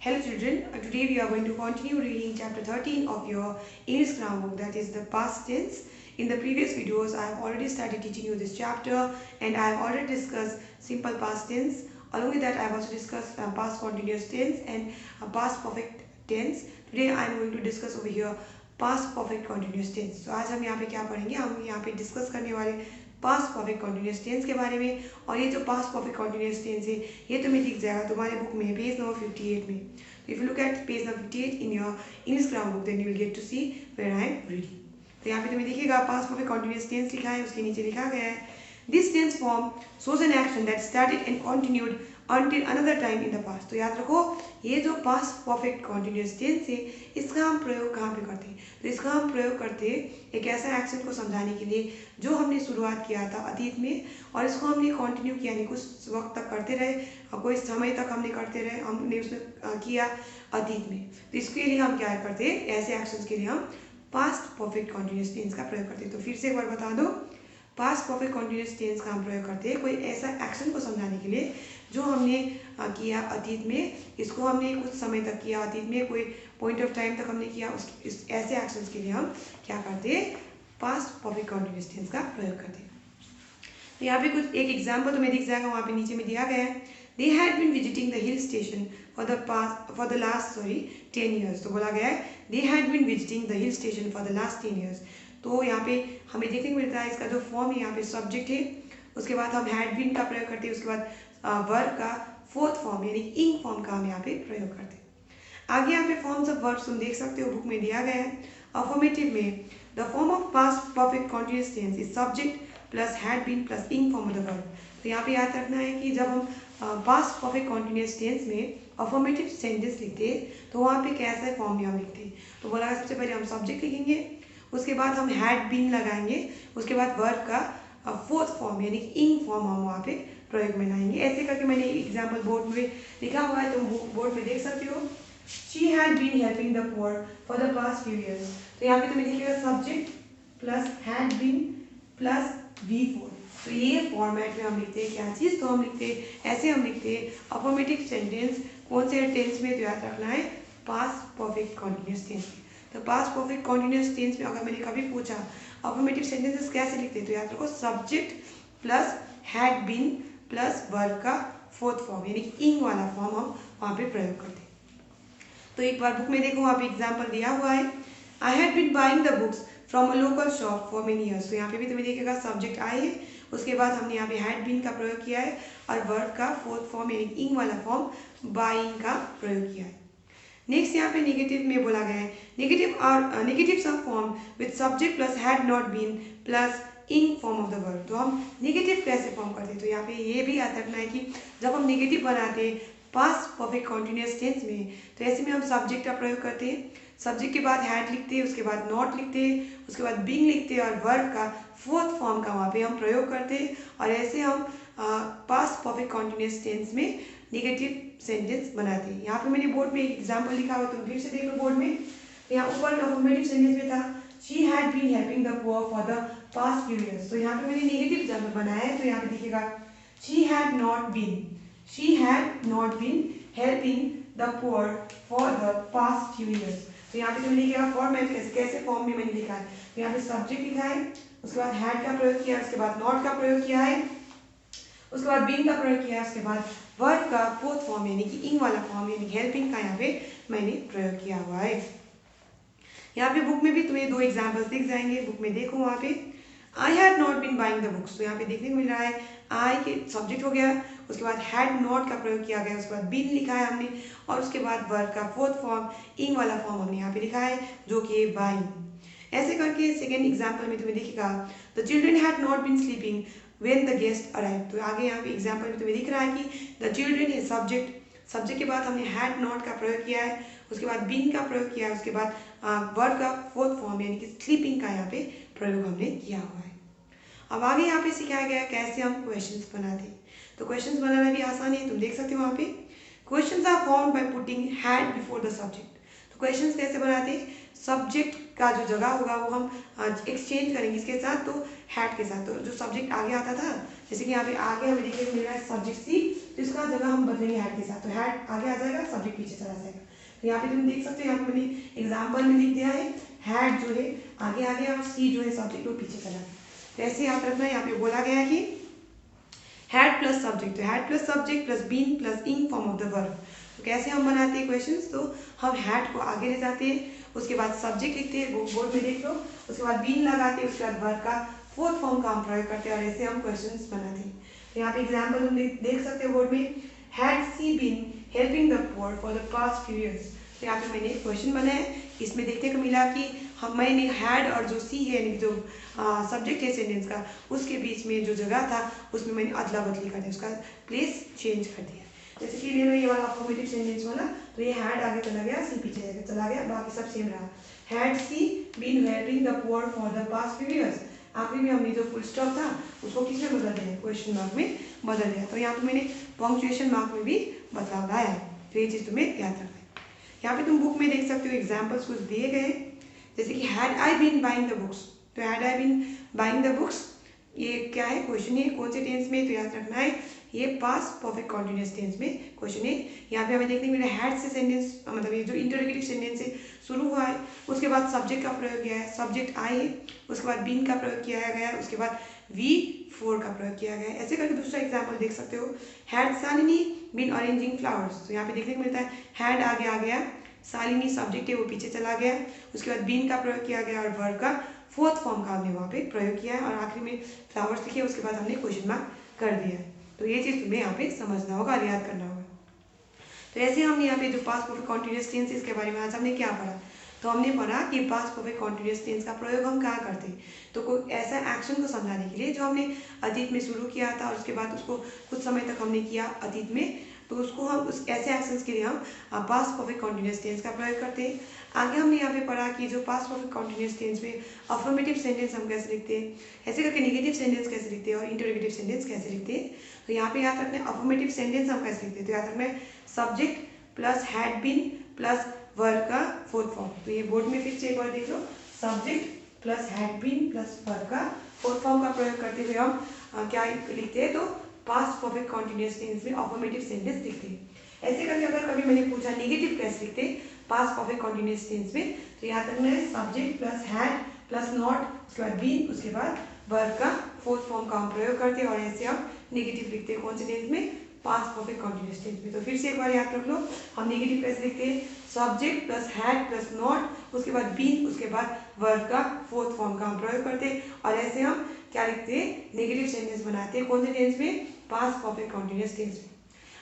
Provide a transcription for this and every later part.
Hello children, today we are going to continue reading chapter 13 of your English grammar book, that is the past tense. In the previous videos I have already started teaching you this chapter and I have already discussed simple past tense. Along with that I have also discussed past continuous tense and past perfect tense. Today I am going to discuss over here past perfect continuous tense. So आज हम यहाँ पे क्या पढ़ेंगे, हम यहाँ पे discuss करने वाले पास्ट परफेक्ट कॉन्टिन्यूस टेंस के बारे में। और ये जो पास्ट परफेक्ट कॉन्टिन्यूस टेंस है ये तुम्हें दिख जाएगा तुम्हारे बुक में पेज नंबर 58 में। तो if you look at page number 58 in your English grammar book then you will get to see where I am reading. तो यहाँ पे तुम्हें दिखेगा पास्ट परफेक्ट कॉन्टिन्यूस टेंस लिखा है, उसके नीचे लिखा गया है this tense form shows an action that started and continued until another time in the past। तो याद रखो ये जो पास्ट परफेक्ट कॉन्टिन्यूस टेंस है इसका हम प्रयोग कहाँ पे करते हैं, तो इसका हम प्रयोग करते हैं एक ऐसा एक्शन को समझाने के लिए जो हमने शुरुआत किया था अतीत में और इसको हमने कंटिन्यू किया, यानी कुछ वक्त तक करते रहे और कोई समय तक हमने करते रहे, हमने उसमें किया अतीत में। तो इसके लिए हम क्या करते हैं, ऐसे एक्शंस के लिए हम पास्ट परफेक्ट कॉन्टिन्यूस टेंस का प्रयोग करते हैं। तो फिर से एक बार बता दो, पास्ट परफेक्ट कॉन्टिन्यूस टेंस का हम प्रयोग करते हैं कोई ऐसा एक्शन को समझाने के लिए जो हमने किया अतीत में, इसको हमने कुछ समय तक किया अतीत में, कोई पॉइंट ऑफ टाइम तक हमने किया, ऐसे एक्शंस के लिए हम क्या करते हैं, पास्ट परफेक्ट कॉन्टिन्यूस टेंस का प्रयोग करते हैं। तो यहाँ पे कुछ एक एग्जाम्पल तुम्हें दिख जाएगा, वहाँ पे नीचे में दिया गया है they had been visiting the hill station for the last 10 years। तो बोला गया है they had been visiting the hill station for the last 10 years। तो यहाँ पे हमें देखने को मिलता है इसका जो फॉर्म है, यहाँ पे सब्जेक्ट है, उसके बाद हम हैड बीन का प्रयोग करते हैं, उसके बाद वर्ब का फोर्थ फॉर्म यानी इंग फॉर्म का हम यहाँ पे प्रयोग करते हैं। आगे यहाँ पे फॉर्म्स ऑफ वर्ब्स तुम देख सकते हो, बुक में दिया गया है। अफर्मेटिव में the form of past perfect continuous tense is subject plus had been plus ing form of the verb. तो यहाँ पे याद रखना है कि जब हम पास्ट परफेक्ट कॉन्टिन्यूस टेंस में अफर्मेटिव सेंटेंस लिखते हैं तो वहाँ पे कैसा फॉर्म में हम लिखते हैं, तो बोला सबसे पहले हम सब्जेक्ट लिखेंगे, उसके बाद हम हैड बीन लगाएंगे, उसके बाद वर्ब का फोर्थ फॉर्म यानी इंग फॉर्म हम वहाँ पे प्रयोग में लाएंगे। ऐसे करके मैंने एग्जाम्पल बोर्ड में लिखा हुआ है, तुम बोर्ड में देख सकते हो। She had been helping the poor for the past few years. तो यहाँ पे तुम्हें दिखेगा subject plus had been plus V4। तो ये फॉर्मेट में हम लिखते हैं क्या चीज़, तो हम लिखते हैं ऐसे, हम लिखते हैं अफर्मेटिव सेंटेंस कौन से टेंस में, तो याद रखना है पास्ट परफेक्ट कॉन्टिन्यूस टेंस। तो पास्ट परफेक्ट कॉन्टिन्यूस टेंस में अगर मैंने कभी पूछा अफर्मेटिव सेंटेंसेस कैसे लिखते हैं, तो याद रखो subject plus had been plus verb का फोर्थ फॉर्म यानी इंग वाला फॉर्म हम वहाँ पे प्रयोग करते हैं। तो एक बार बुक में देखो, वहाँ पे एग्जाम्पल दिया हुआ है I had been buying the books from a local shop for many years. तो यहाँ पे भी तुम्हें देखेगा सब्जेक्ट आई है, उसके बाद हमने यहाँ पे हैड बीन का प्रयोग किया है और वर्ब का फोर्थ फॉर्म यानी इंग वाला फॉर्म बाइंग का प्रयोग किया है। नेक्स्ट यहाँ पे नेगेटिव में बोला गया है नेगेटिव सब form with subject plus had not been plus ing form of the verb. तो हम नेगेटिव कैसे फॉर्म करते हैं, तो यहाँ पे ये भी याद रखना है कि जब हम नेगेटिव बनाते हैं पास्ट परफेक्ट कॉन्टिन्यूस टेंस में, तो ऐसे में हम सब्जेक्ट का प्रयोग करते हैं, सब्जेक्ट के बाद हैड लिखते हैं, उसके बाद नॉट लिखते हैं, उसके बाद बीइंग लिखते हैं और वर्ब का फोर्थ फॉर्म का वहाँ पे हम प्रयोग करते हैं। और ऐसे हम पास्ट परफेक्ट कॉन्टिन्यूस टेंस में नेगेटिव सेंटेंस बनाते हैं। यहाँ पे मैंने बोर्ड में एक एग्जाम्पल लिखा हुआ, तुम फिर से देख लो बोर्ड में। तो यहाँ ऊपर अफर्मेटिव सेंटेंस में था she had been helping the poor for the past few years. तो यहाँ पे मैंने नेगेटिव एग्जाम्पल बनाया है, तो यहाँ पे दिखेगा she had not been helping the poor for the past few years. तो यहाँ पे तुमने लिखा फॉर्मेट कैसे फॉर्म में मैंने लिखा है, तो यहाँ पे सब्जेक्ट लिखा है, उसके बाद हैड का प्रयोग किया, उसके बाद नॉट का प्रयोग किया है, उसके बाद बीन का प्रयोग किया, उसके बाद वर्ब का फोर्थ फॉर्म यानी कि इंग वाला फॉर्म यानी हेल्पिंग का यहाँ पे मैंने प्रयोग किया हुआ है। यहाँ पे बुक में भी तुम्हें दो एग्जाम्पल्स दिख जाएंगे, बुक में देखो वहाँ पे I had not been buying the books. तो यहाँ पे देखने को मिल रहा है आई के सब्जेक्ट हो गया, उसके बाद हैड नॉट का प्रयोग किया गया, उसके बाद बीन लिखा है हमने और उसके बाद वर्ब का फोर्थ फॉर्म इंग वाला फॉर्म हमने यहाँ पे लिखा है जो कि बाइंग। ऐसे करके सेकेंड एग्जाम्पल में तुम्हें दिखेगा the children had not been sleeping when the guest arrive. तो आगे यहाँ पे एग्जाम्पल में तुम्हें दिख रहा है कि द चिल्ड्रन है सब्जेक्ट के बाद हमने हैड नॉट का प्रयोग किया है, उसके बाद बीन का प्रयोग किया है, उसके बाद वर्ब का फोर्थ फॉर्म यानी कि स्लीपिंग का यहाँ पे प्रयोग हमने किया हुआ है। अब आगे यहाँ पे सिखाया गया कैसे हम क्वेश्चंस बनाते हैं। तो क्वेश्चंस बनाना भी आसान है, तुम देख सकते हो वहाँ पे questions are formed by putting had before the subject. तो क्वेश्चन कैसे बनाते हैं, सब्जेक्ट का जो जगह होगा वो हम एक्सचेंज करेंगे इसके साथ, तो हैड के साथ। तो जो सब्जेक्ट आगे आता था, जैसे कि यहाँ पे आगे हमें देखने को मिल रहा है सब्जेक्ट सी, तो इसका जगह हम बदलेंगे हैड के साथ, तो हैड आगे आ जाएगा, सब्जेक्ट पीछे चला जाएगा। तो यहाँ पे तुम देख सकते हो, यहाँ पे मैंने एग्जाम्पल में लिख दिया है हैड जो है आगे आ गया और सी जो है सब्जेक्ट वो पीछे चला गया। तो ऐसे याद रखना है, यहाँ पे बोला गया है कि हैड प्लस सब्जेक्ट, तो had plus subject plus been plus ing form of the verb. तो कैसे हम बनाते हैं क्वेश्चंस, तो हम हैड को आगे ले जाते हैं, उसके बाद सब्जेक्ट लिखते हैं, वो बोर्ड में देख लो, उसके बाद बीन लगाते हैं, उसके बाद वर्ब का फोर्थ फॉर्म का हम प्रयोग करते हैं और ऐसे हम क्वेश्चंस बनाते हैं। तो यहाँ पे एग्जाम्पल हम देख सकते हैं बोर्ड में, had she been helping the poor for the past few years. तो यहाँ पे मैंने एक क्वेश्चन बनाया है, इसमें देखने को मिला कि मैंने हैड और जो सी है यानी जो सब्जेक्ट है सेंटेंस का, उसके बीच में जो जगह था उसमें मैंने अदला बदली कर दिया, उसका प्लेस चेंज कर दिया। जैसे कि ले लो ये वाला अफर्मेटिव सेंटेंस वाला, तो ये हैड आगे चला गया, सी पीछे चला गया, बाकी सब सेम रहा। Had she been helping the poor for the past few years, आखिरी में हमने जो फुल स्टॉप था उसको किसमें बदल दिया, क्वेश्चन मार्क में बदल दिया। तो यहाँ पे मैंने पंक्चुएशन मार्क में भी बदलाव लाया है, तो ये चीज़ तुम्हें याद रखना है। यहाँ पे तुम बुक में देख सकते हो एग्जाम्पल्स कुछ दिए गए, जैसे कि had I been buying the books, तो had I been buying the books ये क्या है, क्वेश्चन है, कौन से टेंस में, तो याद रखना है ये पास्ट परफेक्ट कॉन्टिन्यूअस टेंस में क्वेश्चन है। यहाँ पे हमें देखने को मिला हैड से सेंटेंस, मतलब ये जो इंटरोगेटिव सेंटेंस से शुरू हुआ है, उसके बाद सब्जेक्ट का प्रयोग किया है, सब्जेक्ट आई है, उसके बाद बीन का प्रयोग किया गया है, उसके बाद V4 का प्रयोग किया गया है। ऐसे करके दूसरा एग्जाम्पल देख सकते हो, had Shalini been arranging flowers, तो यहाँ पे देखने को मिलता है हैड आगे आ गया, शालिनी सब्जेक्ट है वो पीछे चला गया, उसके बाद बीन का प्रयोग किया गया और वर्ब का फोर्थ फॉर्म का हमने वहाँ पे प्रयोग किया है और आखिरी में फ्लावर्स लिखे, उसके बाद हमने क्वेश्चन मार्क कर दिया है। तो ये चीज़ तुम्हें यहाँ पे समझना होगा और याद करना होगा। तो ऐसे हमने यहाँ पे जो पास्ट परफेक्ट कॉन्टिन्यूअस टेंस इसके बारे में आज हमने क्या पढ़ा, तो हमने पढ़ा कि पास्ट परफेक्ट कॉन्टिन्यूअस टेंस का प्रयोग हम कहाँ करते हैं, तो कोई ऐसा एक्शन को समझाने के लिए जो हमने अतीत में शुरू किया था और उसके बाद उसको कुछ समय तक हमने किया अतीत में, तो उसको हम उस ऐसे एक्शंस के लिए हम पास्ट परफेक्ट कॉन्टिन्यूअस टेंस का प्रयोग करते हैं। आगे हमने यहाँ पे पढ़ा कि जो पास्ट परफेक्ट कॉन्टिन्यूअस टेंस में अफर्मेटिव सेंटेंस हम कैसे लिखते हैं, ऐसे करके नेगेटिव सेंटेंस कैसे लिखते हैं और इंटरोगेटिव सेंटेंस कैसे लिखते हैं। तो यहाँ पे याद रखना है अफर्मेटिव सेंटेंस हम कैसे लिखते हैं, तो याद रखना है subject plus had been plus verb का फोर्थ फॉर्म। तो ये बोर्ड में फिर से एक बार देख लो, subject plus had been plus verb का फोर्थ फॉर्म का प्रयोग करते हुए हम क्या लिखते हैं, तो पास्ट परफेक्ट कॉन्टिन्यूअस टेंस में अफर्मेटिव सेंटेंस लिखते हैं। ऐसे करके अगर कभी मैंने पूछा नेगेटिव कैसे लिखते हैं पास्ट परफेक्ट कॉन्टिन्यूअस टेंस में, तो याद रखना है subject plus had plus not, उसके बाद बीन, उसके बाद वर्ब का फोर्थ फॉर्म का हम प्रयोग करते हैं और ऐसे हम नेगेटिव लिखते हैं कौन से टेंस में, पास्ट परफेक्ट कॉन्टिन्यूअस टेंस में। तो फिर से एक बार याद रख लो, हम नेगेटिव कैसे लिखते हैं, subject plus had plus not, उसके बाद बीन, उसके बाद वर्ब का फोर्थ फॉर्म का हम प्रयोग करते हैं और ऐसे हम क्या लिखते हैं, नेगेटिव सेंटेंस बनाते हैं कौन से टेंस में, पास्ट परफेक्ट कॉन्टिन्यूअस टेंस में।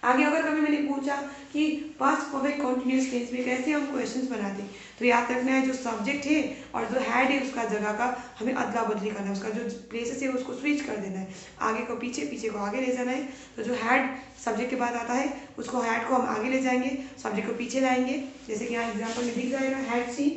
आगे अगर कभी मैंने पूछा कि पास्ट परफेक्ट कॉन्टिन्यूअस टेंस में कैसे हम क्वेश्चंस बनाते हैं, तो याद रखना है जो सब्जेक्ट है और जो हैड है उसका जगह का हमें अदला बदली करना है, उसका जो प्लेसेस है उसको स्विच कर देना है, आगे को पीछे, पीछे को आगे ले जाना है। तो जो हैड सब्जेक्ट के बाद आता है उसको हैड को हम आगे ले जाएंगे, सब्जेक्ट को पीछे लाएंगे, जैसे कि यहाँ एग्जाम्पल में दिख जाएगा हैड सी,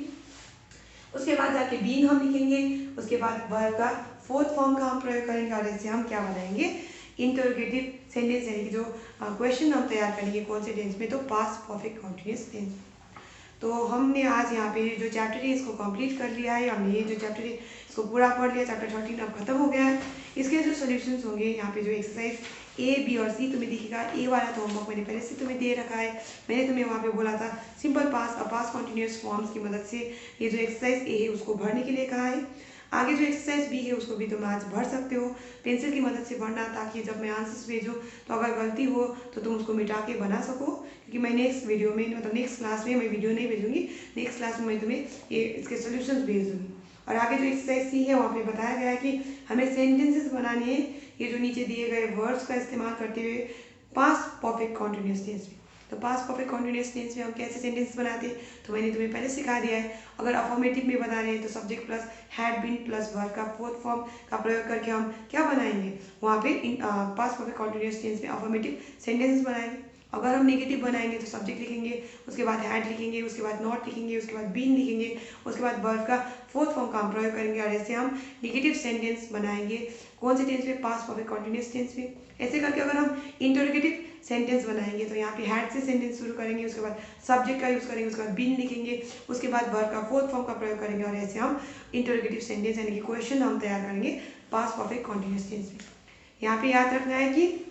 उसके बाद जाके बीन हम लिखेंगे, उसके बाद वर्ब का फोर्थ फॉर्म का हम प्रयोग करेंगे और ऐसे हम क्या बनाएंगे, इंटरोगेटिव सेंटेंस यानी कि जो क्वेश्चन हम तैयार करेंगे कौन से टेंस में, तो पास्ट परफेक्ट कॉन्टिन्यूअस टेंस। तो हमने आज यहाँ पे जो चैप्टर है इसको कंप्लीट कर लिया है, हमने ये जो चैप्टर है इसको पूरा पढ़ लिया, चैप्टर 13 अब खत्म हो गया है। इसके जो सोल्यूशंस होंगे यहाँ पे जो एक्सरसाइज A, B और C तुम्हें दिखेगा, ए वाला तो होमवर्क मैंने पहले से तुम्हें दे रखा है, मैंने तुम्हें वहाँ पे बोला था सिंपल पास्ट और पास्ट कॉन्टिन्यूअस फॉर्म्स की मदद से ये जो एक्सरसाइज A है उसको भरने के लिए कहा है। आगे जो एक्सरसाइज B है उसको भी तुम आज भर सकते हो, पेंसिल की मदद से भरना, ताकि जब मैं आंसर्स भेजूँ तो अगर गलती हो तो तुम उसको मिटा के बना सको, क्योंकि मैं नेक्स्ट वीडियो में मतलब नेक्स्ट क्लास में मैं वीडियो नहीं भेजूँगी, नेक्स्ट क्लास में मैं तुम्हें ये इसके सोल्यूशंस भेज दूँगी। और आगे जो एक्सरसाइज C है वहाँ पे बताया गया है कि हमें सेंटेंसेस बनाने हैं, ये जो नीचे दिए गए वर्ड्स का इस्तेमाल करते हुए पास्ट परफेक्ट कॉन्टिन्यूअस टेंस में। तो पास्ट परफेक्ट कॉन्टिन्यूअस टेंस में हम कैसे सेंटेंस बनाते हैं, तो मैंने तुम्हें पहले सिखा दिया है। अगर अफर्मेटिव में बना रहे हैं तो subject plus had been plus verb का फोर्थ फॉर्म का प्रयोग करके हम क्या बनाएंगे, वहाँ पे पास्ट परफेक्ट कॉन्टिन्यूअस टेंस में अफर्मेटिव सेंटेंस बनाएंगे। अगर हम नेगेटिव बनाएंगे तो सब्जेक्ट लिखेंगे, उसके बाद हैड लिखेंगे, उसके बाद नॉट लिखेंगे, उसके बाद बीन लिखेंगे, उसके बाद वर्ब का फोर्थ फॉर्म का हम प्रयोग करेंगे और ऐसे हम नेगेटिव सेंटेंस बनाएंगे कौन से टेंस में, पास्ट परफेक्ट कॉन्टिन्यूअस टेंस में। ऐसे करके अगर हम इंटरोगेटिव सेंटेंस बनाएंगे। तो यहाँ पे हैड से सेंटेंस शुरू करेंगे, उसके बाद सब्जेक्ट का यूज़ करेंगे, उसके बाद बीन लिखेंगे, उसके बाद वर्ब का फोर्थ फॉर्म का प्रयोग करेंगे और ऐसे हम इंटरोगेटिव सेंटेंस यानी कि क्वेश्चन हम तैयार करेंगे पास्ट परफेक्ट कॉन्टिन्यूअस टेंस में। यहाँ पे याद रखना है कि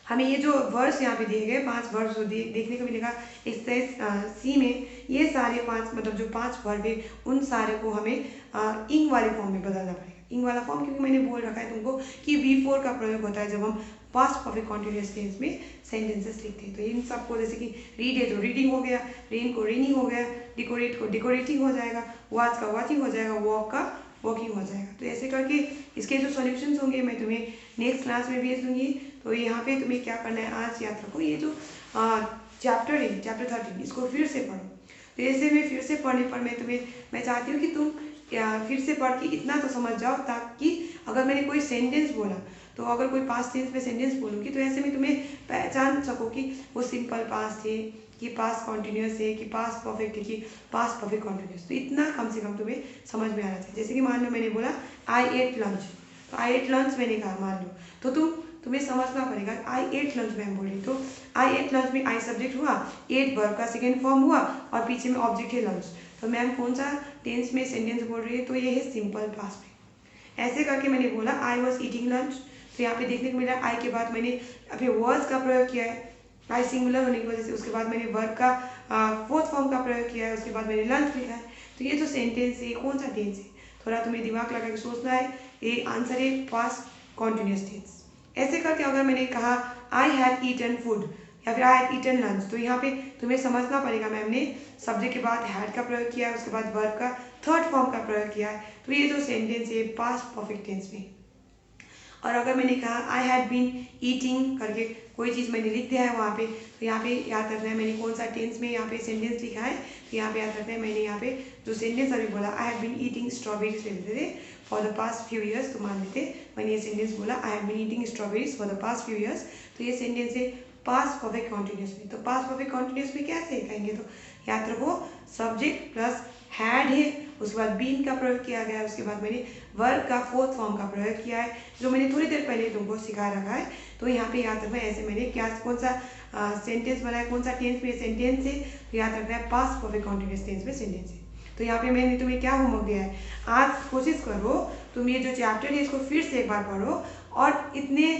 हमें ये जो वर्ड्स यहाँ पे दिए गए 5 वर्ड्स जो देखने को मिलेगा एक्सरसाइज सी में, ये सारे 5 मतलब जो 5 वर्ड है उन सारे को हमें इंग वाले फॉर्म में बदलना पड़ेगा। इंग वाला फॉर्म क्योंकि मैंने बोल रखा है तुमको कि V4 का प्रयोग होता है जब हम पास्ट परफेक्ट कॉन्टिन्यूअस टेंस में सेंटेंसेस लिखते हैं। तो इन सबको जैसे कि रीड है तो रीडिंग हो गया, रेन को रेनिंग हो गया, डेकोरेट को डेकोरेटिंग हो जाएगा, वॉच का वॉचिंग हो जाएगा, वॉक का वॉकिंग हो जाएगा। तो ऐसे करके इसके जो सॉल्यूशंस होंगे मैं तुम्हें नेक्स्ट क्लास में भेज दूंगी। तो यहाँ पे तुम्हें क्या करना है, आज याद रखो ये जो चैप्टर है चैप्टर 13 इसको फिर से पढ़ो। तो ऐसे में फिर से पढ़ने पर मैं चाहती हूँ कि तुम फिर से पढ़ के इतना तो समझ जाओ ताकि अगर मैंने कोई सेंटेंस बोला तो अगर कोई पास्ट टेंस में सेंटेंस बोलूँगी तो ऐसे में तुम्हें पहचान सको कि वो सिंपल पास्ट है कि पास्ट कॉन्टिन्यूअस है कि पास्ट परफेक्ट है कि पास्ट परफेक्ट कॉन्टिन्यूअस। तो इतना कम से कम तुम्हें समझ में आना चाहिए। जैसे कि मान लो मैंने बोला आई एट लंच, तो आई एट लंच मैंने कहा मान लो, तो तुम्हें समझना पड़ेगा आई एट लंच मैम बोली तो आई एट लंच में आई सब्जेक्ट हुआ, एट वर्ब का सेकेंड फॉर्म हुआ और पीछे में ऑब्जेक्ट है लंच। तो मैम कौन सा टेंस में सेंटेंस बोल रही है, तो ये है सिंपल पास्ट में। ऐसे करके मैंने बोला आई वॉज ईटिंग लंच, तो यहाँ पे देखने को मिला आई के बाद मैंने अपने वर्ड्स का प्रयोग किया है, आई सिंगुलर होने की वजह से। उसके बाद मैंने वर्ब का फोर्थ फॉर्म का प्रयोग किया है, उसके बाद मैंने लंच लिखा है। तो ये जो सेंटेंस है कौन सा टेंस है, थोड़ा तुम्हें दिमाग लगा के सोचना है। ये आंसर है पास्ट कॉन्टिन्यूअस टेंस। ऐसे करके अगर मैंने कहा आई हैड ईटन फूड या फिर आई हैड ईटन लंच, तो यहाँ पे तुम्हें समझना पड़ेगा मैम ने सब्जेक्ट के बाद हैड का प्रयोग किया है, उसके बाद वर्ब का थर्ड फॉर्म का प्रयोग किया है। तो ये जो सेंटेंस है पास्ट परफेक्ट टेंस में। और अगर मैंने कहा आई हैड बीन ईटिंग करके कोई चीज़ मैंने लिख दिया है वहाँ पे, तो यहाँ पे याद रखना है मैंने कौन सा टेंस में यहाँ पे सेंटेंस लिखा है। तो यहाँ पे याद रखना है मैंने यहाँ पे जो सेंटेंस अभी बोला I have been eating strawberries ले लेते थे for the past few years, तो मान लेते मैंने ये सेंटेंस बोला I have been eating strawberries for the past few years. तो ये सेंटेंस है पास्ट परफेक्ट कॉन्टिन्यूअस में। तो पास्ट परफेक्ट कॉन्टिन्यूअस में कैसे कहेंगे, तो याद रखो सब्जेक्ट प्लस हैड है, उसके बाद बीन का प्रयोग किया गया है, उसके बाद मैंने वर्ब का फोर्थ फॉर्म का प्रयोग किया है जो मैंने थोड़ी देर पहले तुमको सिखा रखा है। तो यहाँ पे याद रखना है ऐसे मैंने क्या कौन सा सेंटेंस बनाया, कौन सा टेंस में सेंटेंस है, तो याद रखना है पास्ट परफेक्ट कॉन्टिन्यूअस टेंस में सेंटेंस है। तो यहाँ पे मैंने तुम्हें क्या होमवर्क दिया है, आज कोशिश करो तुम ये जो चैप्टर है इसको फिर से एक बार पढ़ो और इतने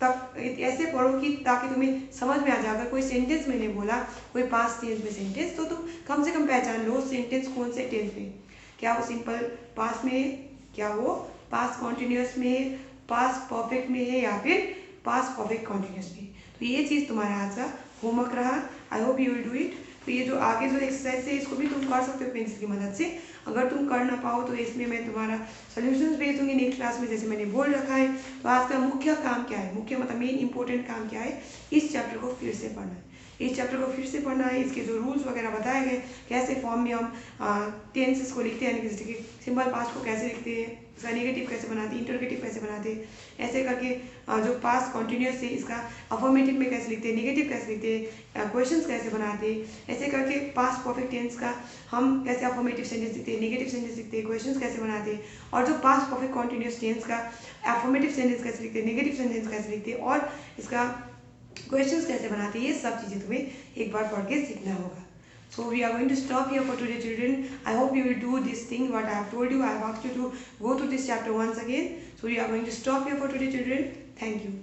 तक ऐसे पढ़ो कि ताकि तुम्हें समझ में आ जाए। अगर कोई सेंटेंस मैंने बोला कोई पास्ट टेंस में सेंटेंस, तो तुम कम से कम पहचान लो सेंटेंस कौन से टेंस में, क्या वो सिंपल पास्ट में है, क्या वो पास्ट कॉन्टिन्यूअस में है, पास्ट परफेक्ट में है या फिर पास्ट परफेक्ट कॉन्टिन्यूअस में। तो ये चीज़ तुम्हारा आज का होमवर्क रहा। I hope you will do it. तो ये जो आगे जो एक्सरसाइज है इसको भी तुम कर सकते हो पेंसिल की मदद से। अगर तुम कर ना पाओ तो इसमें मैं तुम्हारा सॉल्यूशंस भेज दूंगी नेक्स्ट क्लास में जैसे मैंने बोल रखा है। तो आज का मुख्य काम क्या है, मुख्य मतलब मेन इंपॉर्टेंट काम क्या है, इस चैप्टर को फिर से पढ़ना है। इस चैप्टर को फिर से पढ़ना है, इसके जो रूल्स वगैरह बताए गए, कैसे फॉर्म में हम टेंसेस को लिखते हैं, यानी जैसे कि सिंपल पास्ट को कैसे लिखते हैं, इसका नेगेटिव कैसे बनाते हैं, इंटरोगेटिव कैसे बनाते हैं, ऐसे करके जो पास्ट कॉन्टिन्यूअस है इसका अफर्मेटिव में कैसे लिखते हैं, नेगेटिव कैसे लिखते हैं, क्वेश्चंस कैसे बनाते हैं, ऐसे करके पास्ट परफेक्ट टेंस का हम कैसे अफर्मेटिव सेंटेंस लिखते हैं, नेगेटिव सेंटेंस लिखते हैं, क्वेश्चंस कैसे बनाते हैं, और जो पास्ट परफेक्ट कॉन्टिन्यूअस टेंस का अफर्मेटिव सेंटेंस कैसे लिखते हैं, नेगेटिव सेंटेंस कैसे लिखते हैं और इसका क्वेश्चंस कैसे बनाते हैं, ये सब चीज़ें तुम्हें एक बार पढ़ के सीखना होगा। So we are going to stop here for today, children. I hope you will do this thing what I have told you. I have asked you to go to this chapter once again. So we are going to stop here for today, children. Thank you.